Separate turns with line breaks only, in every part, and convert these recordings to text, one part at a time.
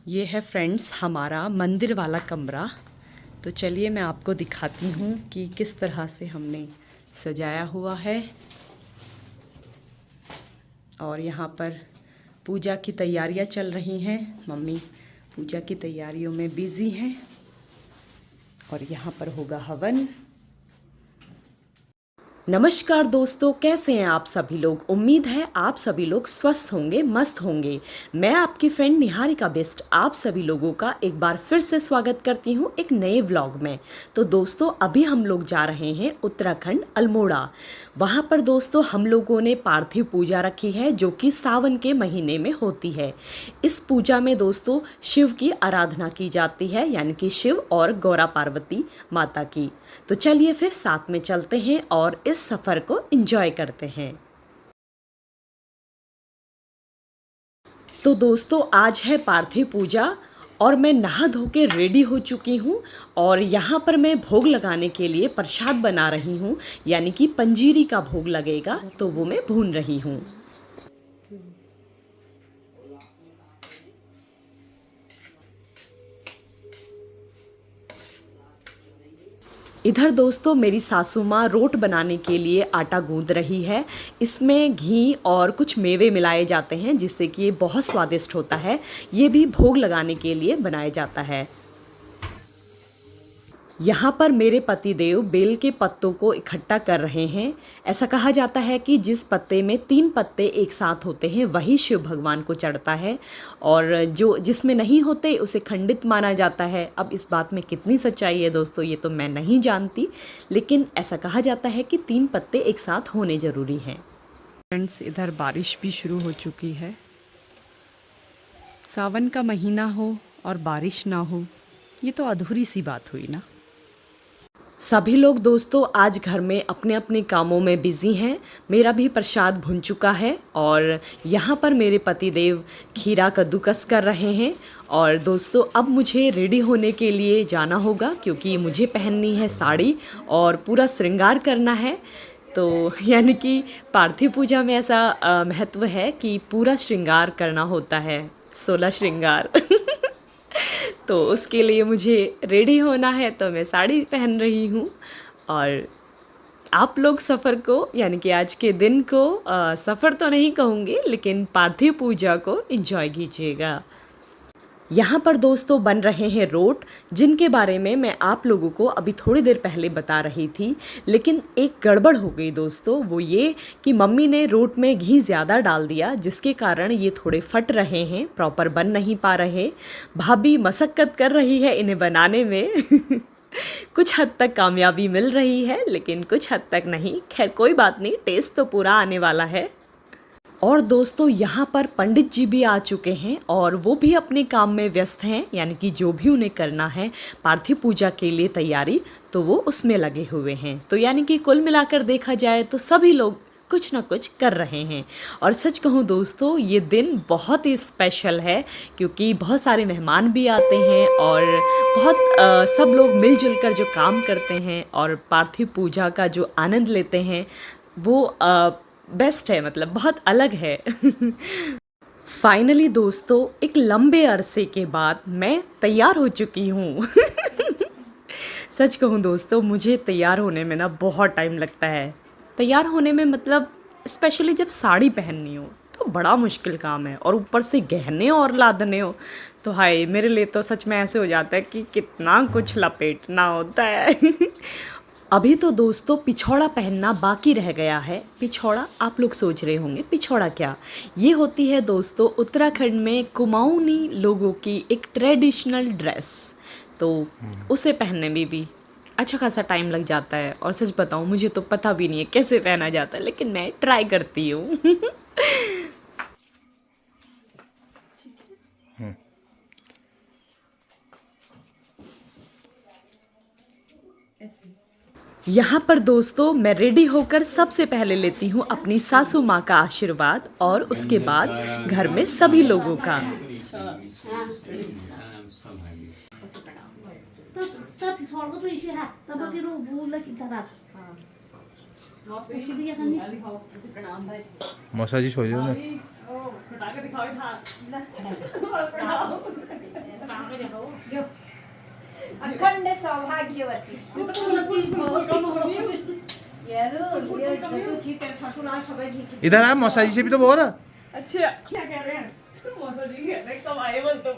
ये है फ्रेंड्स हमारा मंदिर वाला कमरा। तो चलिए मैं आपको दिखाती हूँ कि किस तरह से हमने सजाया हुआ है। और यहाँ पर पूजा की तैयारियाँ चल रही हैं। मम्मी पूजा की तैयारियों में बिज़ी हैं और यहाँ पर होगा हवन। नमस्कार दोस्तों, कैसे हैं आप सभी लोग। उम्मीद है आप सभी लोग स्वस्थ होंगे, मस्त होंगे। मैं आपकी फ्रेंड निहारिका बेस्ट आप सभी लोगों का एक बार फिर से स्वागत करती हूँ एक नए व्लॉग में। तो दोस्तों अभी हम लोग जा रहे हैं उत्तराखंड अल्मोड़ा। वहाँ पर दोस्तों हम लोगों ने पार्थिव पूजा रखी है जो कि सावन के महीने में होती है। इस पूजा में दोस्तों शिव की आराधना की जाती है, यानी कि शिव और गौरा पार्वती माता की। तो चलिए फिर साथ में चलते हैं और इस सफ़र को एंजॉय करते हैं। तो दोस्तों आज है पार्थिव पूजा और मैं नहा धो के रेडी हो चुकी हूँ और यहाँ पर मैं भोग लगाने के लिए प्रसाद बना रही हूँ, यानी कि पंजीरी का भोग लगेगा तो वो मैं भून रही हूँ। इधर दोस्तों मेरी सासू माँ रोट बनाने के लिए आटा गूंद रही है। इसमें घी और कुछ मेवे मिलाए जाते हैं जिससे कि ये बहुत स्वादिष्ट होता है। ये भी भोग लगाने के लिए बनाया जाता है। यहाँ पर मेरे पतिदेव बेल के पत्तों को इकट्ठा कर रहे हैं। ऐसा कहा जाता है कि जिस पत्ते में 3 पत्ते एक साथ होते हैं वही शिव भगवान को चढ़ता है और जो जिसमें नहीं होते उसे खंडित माना जाता है। अब इस बात में कितनी सच्चाई है दोस्तों ये तो मैं नहीं जानती, लेकिन ऐसा कहा जाता है कि 3 पत्ते एक साथ होने ज़रूरी हैं। फ्रेंड्स इधर बारिश भी शुरू हो चुकी है। सावन का महीना हो और बारिश ना हो, ये तो अधूरी सी बात हुई ना। सभी लोग दोस्तों आज घर में अपने अपने कामों में बिज़ी हैं। मेरा भी प्रसाद भुन चुका है और यहाँ पर मेरे पतिदेव खीरा कद्दूकस कर रहे हैं। और दोस्तों अब मुझे रेडी होने के लिए जाना होगा क्योंकि मुझे पहननी है साड़ी और पूरा श्रृंगार करना है। तो यानी कि पार्थिव पूजा में ऐसा महत्व है कि पूरा श्रृंगार करना होता है, 16 श्रृंगार। तो उसके लिए मुझे रेडी होना है तो मैं साड़ी पहन रही हूँ। और आप लोग सफ़र को यानी कि आज के दिन को सफ़र तो नहीं कहूँगी लेकिन पार्थिव पूजा को एंजॉय कीजिएगा। यहाँ पर दोस्तों बन रहे हैं रोट, जिनके बारे में मैं आप लोगों को अभी थोड़ी देर पहले बता रही थी। लेकिन एक गड़बड़ हो गई दोस्तों, वो ये कि मम्मी ने रोट में घी ज़्यादा डाल दिया जिसके कारण ये थोड़े फट रहे हैं, प्रॉपर बन नहीं पा रहे। भाभी मशक्क़त कर रही है इन्हें बनाने में। कुछ हद तक कामयाबी मिल रही है लेकिन कुछ हद तक नहीं। खैर कोई बात नहीं, टेस्ट तो पूरा आने वाला है। और दोस्तों यहाँ पर पंडित जी भी आ चुके हैं और वो भी अपने काम में व्यस्त हैं, यानी कि जो भी उन्हें करना है पार्थिव पूजा के लिए तैयारी तो वो उसमें लगे हुए हैं। तो यानी कि कुल मिलाकर देखा जाए तो सभी लोग कुछ ना कुछ कर रहे हैं। और सच कहूँ दोस्तों ये दिन बहुत ही स्पेशल है क्योंकि बहुत सारे मेहमान भी आते हैं और बहुत सब लोग मिलजुल कर जो काम करते हैं और पार्थिव पूजा का जो आनंद लेते हैं वो बेस्ट है, मतलब बहुत अलग है। फाइनली दोस्तों एक लंबे अरसे के बाद मैं तैयार हो चुकी हूँ। सच कहूँ दोस्तों मुझे तैयार होने में ना बहुत टाइम लगता है। तैयार होने में मतलब स्पेशली जब साड़ी पहननी हो तो बड़ा मुश्किल काम है और ऊपर से गहने और लादने हो तो हाय मेरे लिए तो सच में ऐसे हो जाता है कि कितना कुछ लपेटना होता है। अभी तो दोस्तों पिछौड़ा पहनना बाकी रह गया है। पिछौड़ा आप लोग सोच रहे होंगे पिछौड़ा क्या, ये होती है दोस्तों उत्तराखंड में कुमाऊनी लोगों की एक ट्रेडिशनल ड्रेस। तो उसे पहनने में भी अच्छा खासा टाइम लग जाता है और सच बताऊँ मुझे तो पता भी नहीं है कैसे पहना जाता है, लेकिन मैं ट्राई करती हूँ। यहाँ पर दोस्तों मैं रेडी होकर सबसे पहले लेती हूँ अपनी सासू माँ का आशीर्वाद और उसके बाद घर में सभी लोगों का।
मौसा जी छोड़ दो ना। इधर आ, मौसा जी से भी तो बोल।
अच्छा क्या कह रहे हैं? मौसा जी कह रहे हैं कमाए बस तुम।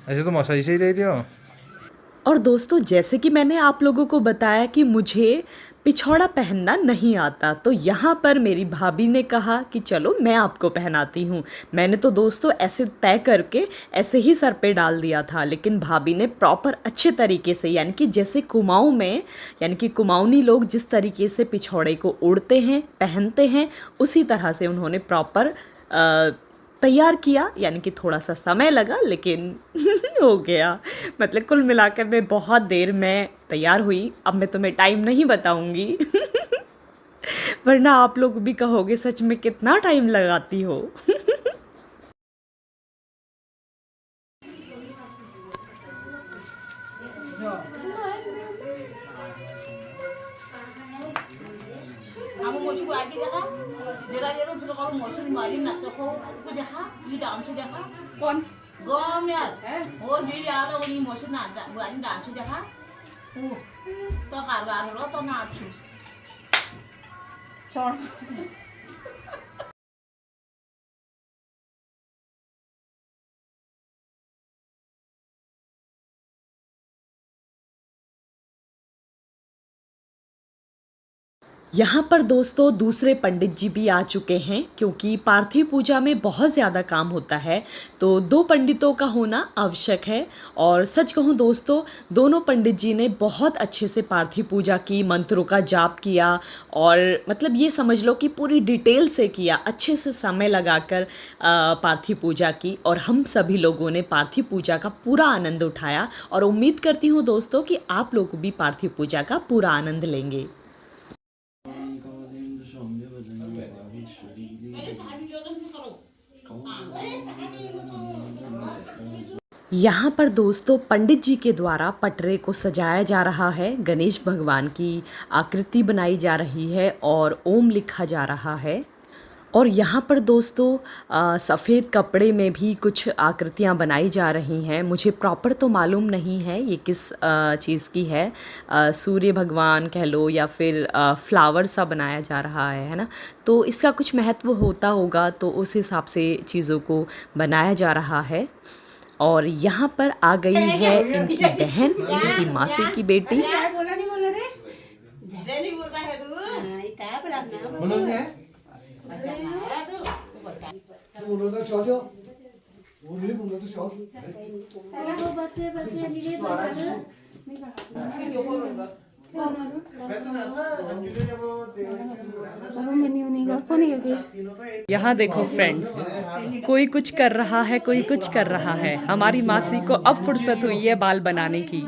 ऐसे तो मौसा जी से ही रही थी हो।
और दोस्तों जैसे कि मैंने आप लोगों को बताया कि मुझे पिछौड़ा पहनना नहीं आता, तो यहाँ पर मेरी भाभी ने कहा कि चलो मैं आपको पहनाती हूँ। मैंने तो दोस्तों ऐसे तय करके ऐसे ही सर पे डाल दिया था, लेकिन भाभी ने प्रॉपर अच्छे तरीके से, यानी कि जैसे कुमाऊँ में, यानी कि कुमाऊनी लोग जिस तरीके से पिछौड़े को ओढ़ते हैं पहनते हैं, उसी तरह से उन्होंने प्रॉपर तैयार किया। यानी कि थोड़ा सा समय लगा लेकिन हो गया। मतलब कुल मिलाकर मैं बहुत देर में तैयार हुई। अब मैं तुम्हें टाइम नहीं बताऊंगी वरना आप लोग भी कहोगे सच में कितना टाइम लगाती हो।
Kamu mau coba lagi dah kah? Jera-jera sudah kamu mau coba mari nak cokok itu dah kah? Ini daun sudah kah?
कौन?
Gom ya. Oh jadi ada ini mau coba nak buat ini daun sudah kah? To kabar lo to nafsu.
यहाँ पर दोस्तों दूसरे पंडित जी भी आ चुके हैं, क्योंकि पार्थिव पूजा में बहुत ज़्यादा काम होता है, तो 2 पंडितों का होना आवश्यक है। और सच कहूँ दोस्तों, दोनों पंडित जी ने बहुत अच्छे से पार्थिव पूजा की, मंत्रों का जाप किया, और मतलब ये समझ लो कि पूरी डिटेल से किया, अच्छे से समय लगाकर पार्थिव पूजा की। और हम सभी लोगों ने पार्थिव पूजा का पूरा आनंद उठाया, और उम्मीद करती हूँ दोस्तों कि आप लोग भी पार्थिव पूजा का पूरा आनंद लेंगे। यहाँ पर दोस्तों पंडित जी के द्वारा पटरे को सजाया जा रहा है, गणेश भगवान की आकृति बनाई जा रही है और ओम लिखा जा रहा है। और यहाँ पर दोस्तों सफ़ेद कपड़े में भी कुछ आकृतियाँ बनाई जा रही हैं। मुझे प्रॉपर तो मालूम नहीं है ये किस चीज़ की है। सूर्य भगवान कह लो या फिर फ्लावर सा बनाया जा रहा है ना। तो इसका कुछ महत्व होता होगा, तो उस हिसाब से चीज़ों को बनाया जा रहा है। और यहाँ पर आ गई है इनकी बहन, इनकी मासी की बेटी। यहाँ देखो फ्रेंड्स, कोई कुछ कर रहा है, कोई कुछ कर रहा है। हमारी मासी को अब फुर्सत हुई है बाल बनाने की।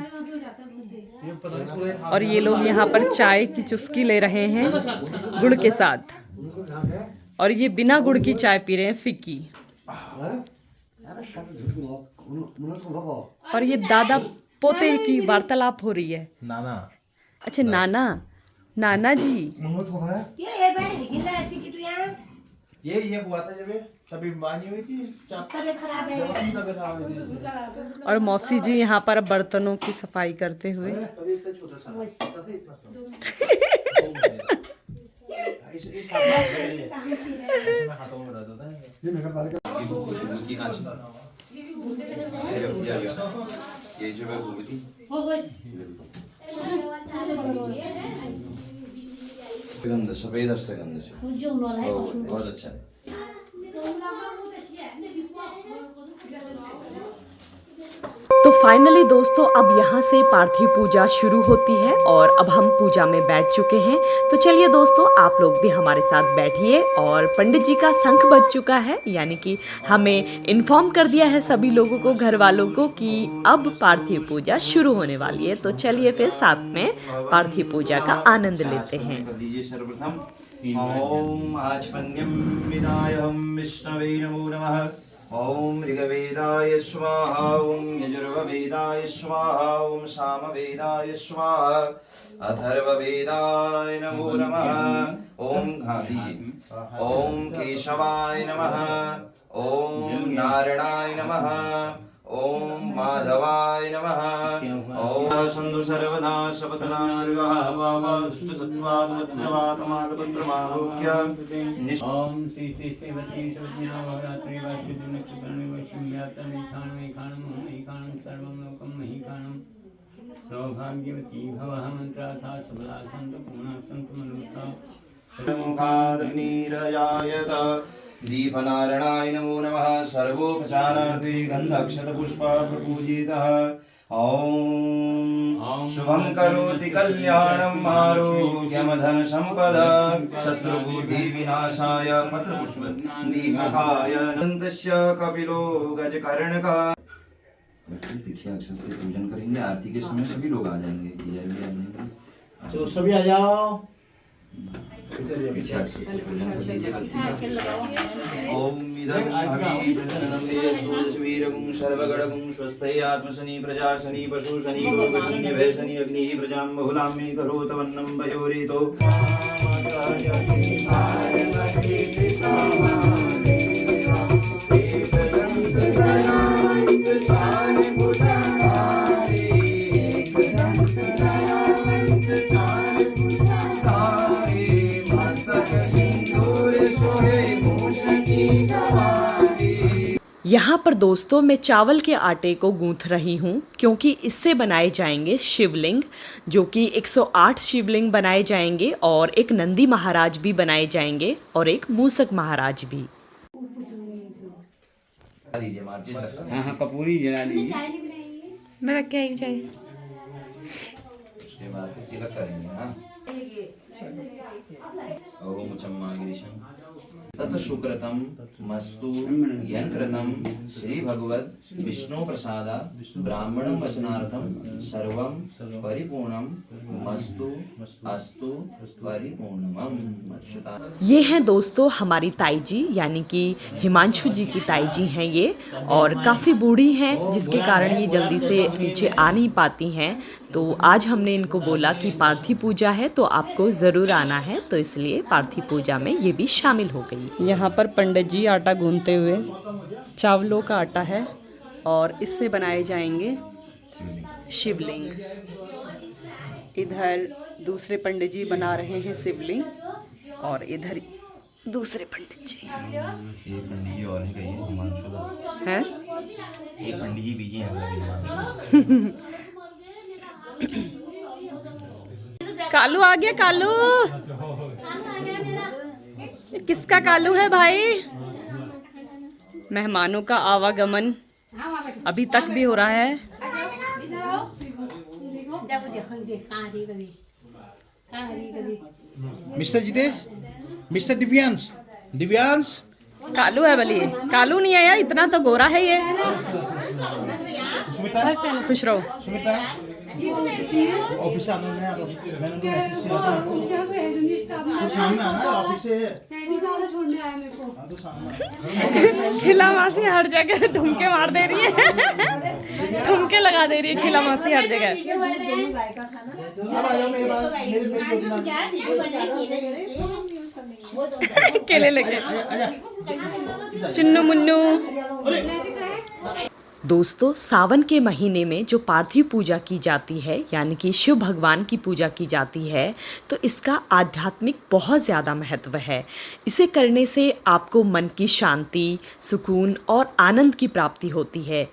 और ये लोग यहाँ पर चाय की चुस्की ले रहे हैं गुड़ के साथ, और ये बिना गुड़ की चाय पी रहे हैं, फीकी। और ये दादा पोते की वार्तालाप हो रही है।
नाना।
अच्छा नाना, नाना जी।
ये हुआ था जब तभी बानी हुई थी, तबीयत खराब है।
और मौसी जी यहाँ पर बर्तनों की सफाई करते हुए।
सफेद अष्टगंध बहुत अच्छा है।
तो फाइनली दोस्तों अब यहाँ से पार्थिव पूजा शुरू होती है, और अब हम पूजा में बैठ चुके हैं। तो चलिए दोस्तों आप लोग भी हमारे साथ बैठिए। और पंडित जी का शंख बज चुका है, यानी कि हमें इन्फॉर्म कर दिया है सभी लोगों को, घर वालों को, कि अब पार्थिव पूजा शुरू होने वाली है। तो चलिए फिर साथ में पार्थिव पूजा का आनंद लेते हैं।
सर्वप्रथम ओम आचमन्यम विदायहम विष्णवे नमो नमः। ओम ऋग्वेदाय स्वाहा। ओम यजुर्वेदाय स्वाहा। ओम सामवेदाय स्वाहा। अथर्ववेदाय नमो नमः। ओम घाटी। ओम केशवाय नमः। ओम नारायणाय नमः। ओम माधवाय नमः ओम सन्तु सर्वदा शपथनार्गः वावा दुष्ट सत्त्वात् भद्रवात् मातपत्रमालोक्य
ओम श्री श्री वती सज्ञा वरात्रि वासुदेव नक्षत्राणि वशं व्याप्तं महीखाणं सर्वं लोकं महीखाणं सौभाग्यवती भवः मंत्राथा सबला सन्तु पूर्णा सन्तु मनुष्या
मुखादग्निरजायत दीपनारायणाय नमो नमः सर्वोपचारार्थे गन्धक्षतपुष्पप्रपूजितः ॐ शुभं करोति कल्याणं आरोग्यमधनसम्पदा शत्रुबुद्धिविनाशाय पत्रपुष्पदीपकाय दन्तस्य कपिलो गजकर्णका पीठे अक्षर से पूजन करेंगे। आरती के समय सभी लोग आ जाएंगे। जय भी आ जाएंगे।
तो सभी आ जाओ।
पीठे अक्षर से पूजन कर लीजिए बत्ती का। ओम इदं हविषि प्रजननं देयस्तोदशवीरगुं सर्वगणगुं स्वस्ते आत्मशनि प्रजाशनि पशुशनि लोकशनि वैशनि अग्निः प्रजां बहुलां मे करोत वन्नं वयोरितो
यहाँ पर दोस्तों मैं चावल के आटे को गूंथ रही हूँ क्योंकि इससे बनाए जाएंगे शिवलिंग, जो कि 108 शिवलिंग बनाए जाएंगे और एक नंदी महाराज भी बनाए जाएंगे और एक मूसक महाराज भी।
हाँ हाँ कपूरी जला लीजिए।
मैं रख के आई जाए।
उसके बाद तिलक करेंगे। हाँ ओम चम्मागिरिशं तत् शुक्रतं मस्तु यंकृतं श्री भगवत विष्णु प्रसादा ब्राह्मणं वचनार्थं सर्वं परिपूर्णं मस्तु अस्तु परिपूर्णम।
ये हैं दोस्तों हमारी ताई जी, यानी कि हिमांशु जी की ताई जी हैं ये, और काफ़ी बूढ़ी हैं जिसके कारण ये जल्दी से नीचे आ नहीं पाती हैं। तो आज हमने इनको बोला कि पार्थिव पूजा है तो आपको ज़रूर आना है, तो इसलिए पार्थिव पूजा में ये भी शामिल हो गई। यहाँ पर पंडित जी आटा गूंथते हुए, चावलों का आटा है और इससे बनाए जाएंगे शिवलिंग। इधर दूसरे पंडित जी बना रहे हैं शिवलिंग और इधर दूसरे पंडित जी
एक पंडित जी और हैं कहिए हिमांशु
हैं।
एक पंडित जी बीजी हैं।
कालू आ गया। कालू किसका कालू है भाई? मेहमानों का आवागमन अभी तक भी हो रहा है।
मिस्टर जितेश, मिस्टर दिव्यांश, दिव्यांश
कालू है बली। कालू नहीं है यार, इतना तो गोरा है ये। खुश रहो।
ऑफिस से आना है। तो सामने आना है ऑफिस से। हाँ, तो सामने
खिला मासी हर जगह ठुमके मार दे रही है। ठुमके लगा दे रही है खिला मासी हर जगह।
तो अब आ जाओ मेरे पास।
केले लेके चुन्नू मुन्नू। दोस्तों सावन के महीने में जो पार्थिव पूजा की जाती है, यानी कि शिव भगवान की पूजा की जाती है, तो इसका आध्यात्मिक बहुत ज़्यादा महत्व है। इसे करने से आपको मन की शांति, सुकून और आनंद की प्राप्ति होती है।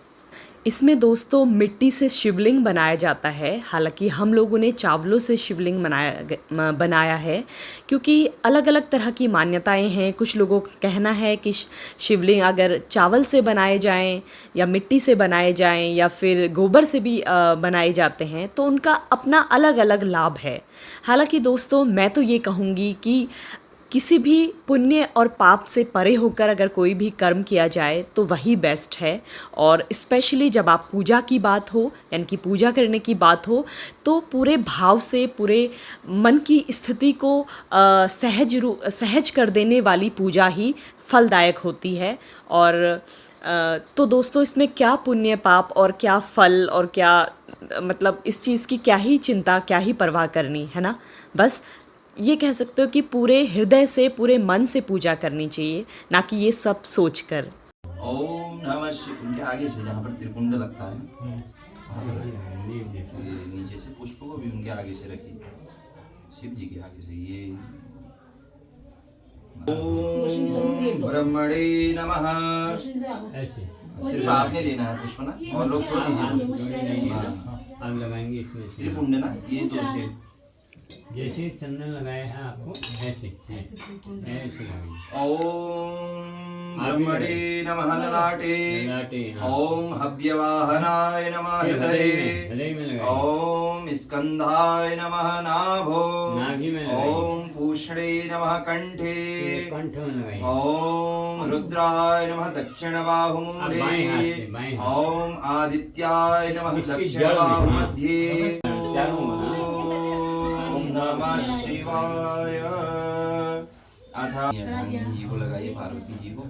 इसमें दोस्तों मिट्टी से शिवलिंग बनाया जाता है। हालांकि हम लोगों ने चावलों से शिवलिंग बनाया है क्योंकि अलग अलग तरह की मान्यताएं हैं। कुछ लोगों का कहना है कि शिवलिंग अगर चावल से बनाए जाएं या मिट्टी से बनाए जाएं या फिर गोबर से भी बनाए जाते हैं तो उनका अपना अलग अलग लाभ है। हालांकि दोस्तों मैं तो ये कहूँगी कि किसी भी पुण्य और पाप से परे होकर अगर कोई भी कर्म किया जाए तो वही बेस्ट है। और स्पेशली जब आप पूजा की बात हो, यानी कि पूजा करने की बात हो, तो पूरे भाव से, पूरे मन की स्थिति को सहज कर देने वाली पूजा ही फलदायक होती है। और तो दोस्तों इसमें क्या पुण्य पाप और क्या फल और क्या मतलब इस चीज़ की क्या ही चिंता, क्या ही परवाह करनी है ना। बस ये कह सकते हो कि पूरे हृदय से, पूरे मन से पूजा करनी चाहिए, ना कि ये सब सोचकर।
ओम नमः शिवाय। उनके आगे से जहाँ पर त्रिपुंड लगता है ना, वहाँ पर ये नीचे से पुष्प को भी उनके आगे से रखिए, शिव जी के आगे से। ये ओम ब्रह्मणे नमः।
ऐसे
सिर्फ आपने लेना है पुष्प ना, और लोग छोड़ दीजिए। हाँ,
आप लगाएंगे इसमें से,
त्रिपुंड ना, ये तो से
जैसे चंदन लगाया है आपको ऐसे ऐसे लगाइए।
ओम ब्रह्मणे नमः ललाटे।
ललाटे, हाँ।
ओम हव्यवाहनाय नमः हृदये।
हृदय में लगाइए।
ओम स्कंधाय नमः नाभो।
नाभि में लगाइए।
ओम पूषणे नमः कंठे।
कंठ में लगाइए।
ओम रुद्राय नमः दक्षिण बाहुमूले।
बाएं हाथ से, बाएं हाथ।
ओम आदित्याय नमः
इसकी
दक्षिण
जड़ में,
बाहु
हाँ।
मध्ये।
चारों ओर, हाँ।
ओम नमः शिवाय। अथा जी को लगाइए, पार्वती जी को।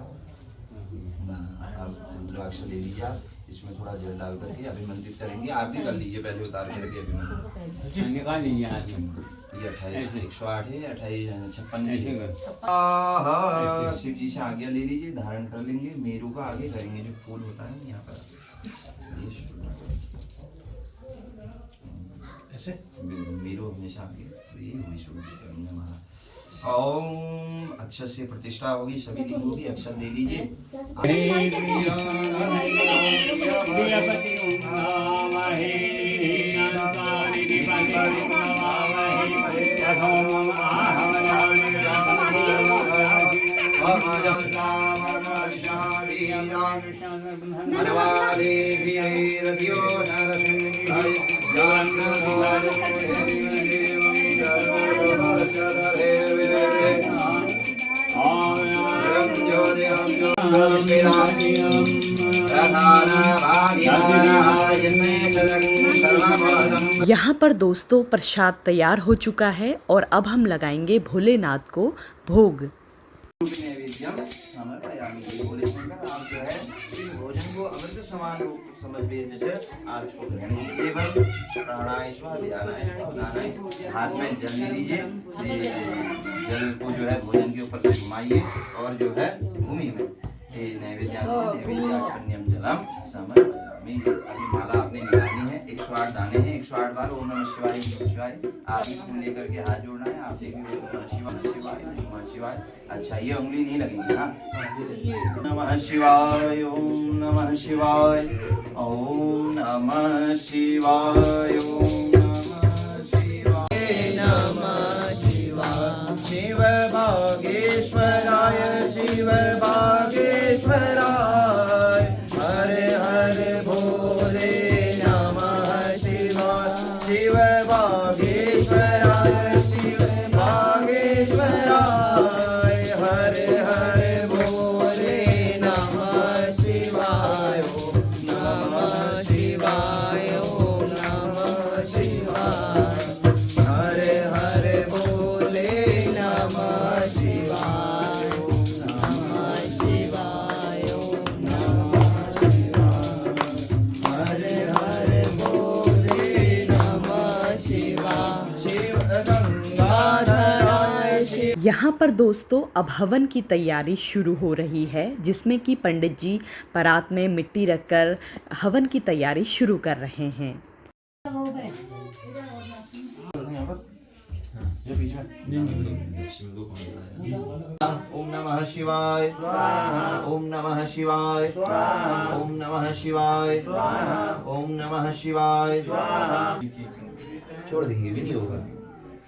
अब रुद्राक्ष ले लीजिए आप, इसमें थोड़ा जल डाल करके अभिमंत्रित करेंगे। आप भी कर लीजिए पहले, उतार करके अभिमंत्रित।
निकाल लीजिए हाथ में।
ये 28 108 है, 28 56
ऐसे
है।
कर।
आहा, शिव जी से आज्ञा ले लीजिए, धारण कर लेंगे। मेरू का आगे करेंगे, जो फूल होता है यहाँ पर, ये
ऐसे
मेरू हमेशा आगे, तो ये हुई शुरू करेंगे हमारा। ओम अक्षर से प्रतिष्ठा होगी, सभी लिंगों की अक्षर दे लीजिए।
यहाँ पर दोस्तों प्रसाद तैयार हो चुका है और अब हम लगाएंगे भोलेनाथ को भोग।
भोजन को अमृत समान रूप समझ लीजिए। जैसे आप इसको केवल प्राणायाम हाथ में जल ले लीजिए। ये जल को जो है भोजन के ऊपर से घुमाइए और जो है भूमि में ये नैवेद्याचरण्यम जलम समर्पयामि। अभी माला आपने निकालनी है, 108 दाने हैं, 108 बार ओम नमः शिवाय ओम नमः शिवाय। आप इसको लेकर के हाथ जोड़ना है, आपसे भी ओम नमः शिवाय शिवाय नमः शिवाय। अच्छा, ये उंगली नहीं लगेगी। हाँ, नमः शिवाय ओम नमः शिवाय ओम नमः शिवाय ओम नमः शिवाय। शिव भागेश्वराय शिव भागेश्वराय हरे हरे भोले नमः शिवाय। शिव भागेश्वराय शिव भागेश्वराय हरे हरे भोले नमः शिवाय ओम नमः शिवाय ओम नमः शिवाय हरे हरे भोले नमः शिवाय ओम नमः शिवाय ओम नमः शिवाय हरे हरे भोले नमः शिवाय। शिव गंगाधराय शिव।
यहाँ पर दोस्तों अब हवन की तैयारी शुरू हो रही है, जिसमें कि पंडित जी परात में मिट्टी रखकर हवन की तैयारी शुरू कर रहे हैं।
ये बीच में
ओम नमः शिवाय ओम नमः शिवाय ओम नमः शिवाय ओम नमः शिवाय। छोड़ देंगे भी नहीं होगा।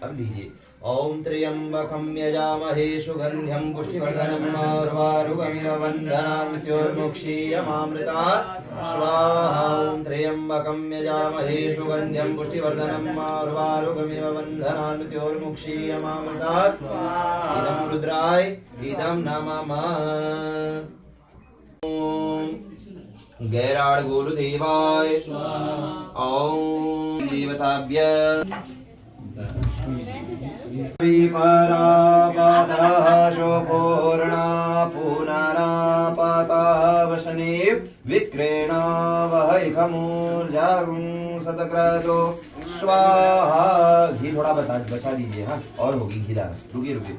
अब लीजिए। ओम त्र्यंबकं यजामहे सुगंध्यं पुष्टिवर्धनम् उर्वारुकमिव बन्धनात् मृत्योर्मुक्षीयमामृतात् स्वाहा। ओम त्र्यंबकं यजामहे सुगंध्यं पुष्टिवर्धनम् उर्वारुकमिव बन्धनात् मृत्योर्मुक्षीयमामृतात् स्वाहा। इदं रुद्राय इदं नमः। ओम गैराड गुरुदेवाय स्वाहा। ओम देवताभ्य विपरापतः शोपूर्णा पुनरापतावशने विक्रेणा वहैखमूर्जागुं सतक्रतो स्वाहा। घी थोड़ा बचा दीजिए। हाँ, और होगी घी दाना। रुकिए रुकिए।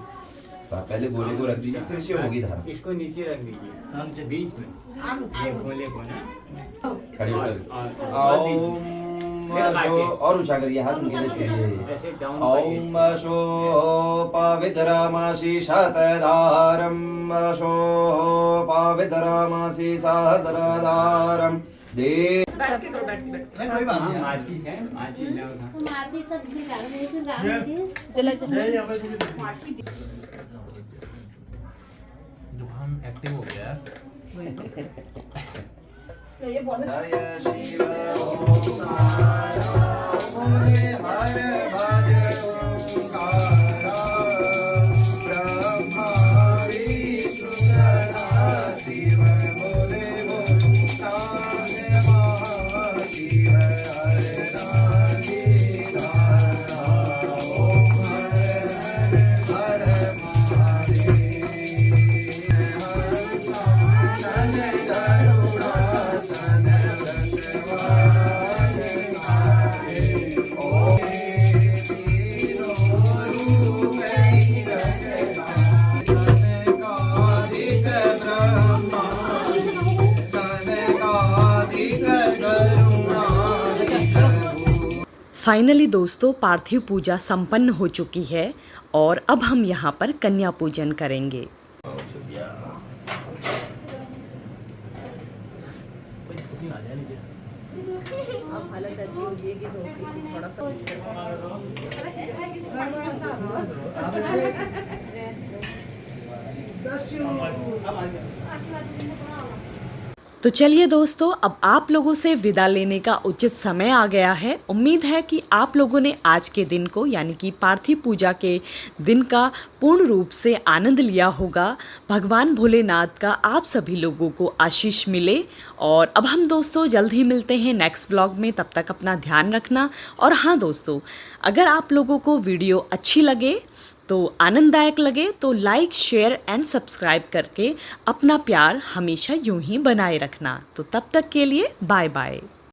तो आप पहले गोले को रख दीजिए, फिर से होगी धारा।
इसको नीचे रख दीजिए, बीच में ये गोले को ना
खड़े होकर
और
और ऊंचा करिए, हाथ नीचे छूइए।
ऐसे डाउन
ओम शो पवित्रमासि शतधारं शो पवित्रमासि सहस्रधारं दे।
नहीं कोई बात नहीं।
माचिस है, माचिस लाओ था।
ये हमें थोड़ी
जुकाम एक्टिव हो गया।
जय शिव ओम बोले हर भज ब्रह्मा विष्णु सदा शिव बोले शिव हर राजी ओम हर
फाइनली दोस्तों पार्थिव पूजा संपन्न हो चुकी है और अब हम यहाँ पर कन्या पूजन करेंगे। तो चलिए दोस्तों, अब आप लोगों से विदा लेने का उचित समय आ गया है। उम्मीद है कि आप लोगों ने आज के दिन को यानी कि पार्थिव पूजा के दिन का पूर्ण रूप से आनंद लिया होगा। भगवान भोलेनाथ का आप सभी लोगों को आशीष मिले। और अब हम दोस्तों जल्द ही मिलते हैं नेक्स्ट व्लॉग में। तब तक अपना ध्यान रखना। और हाँ दोस्तों, अगर आप लोगों को वीडियो अच्छी लगे तो आनंददायक लगे तो लाइक शेयर एंड सब्सक्राइब करके अपना प्यार हमेशा यूं ही बनाए रखना। तो तब तक के लिए बाय बाय।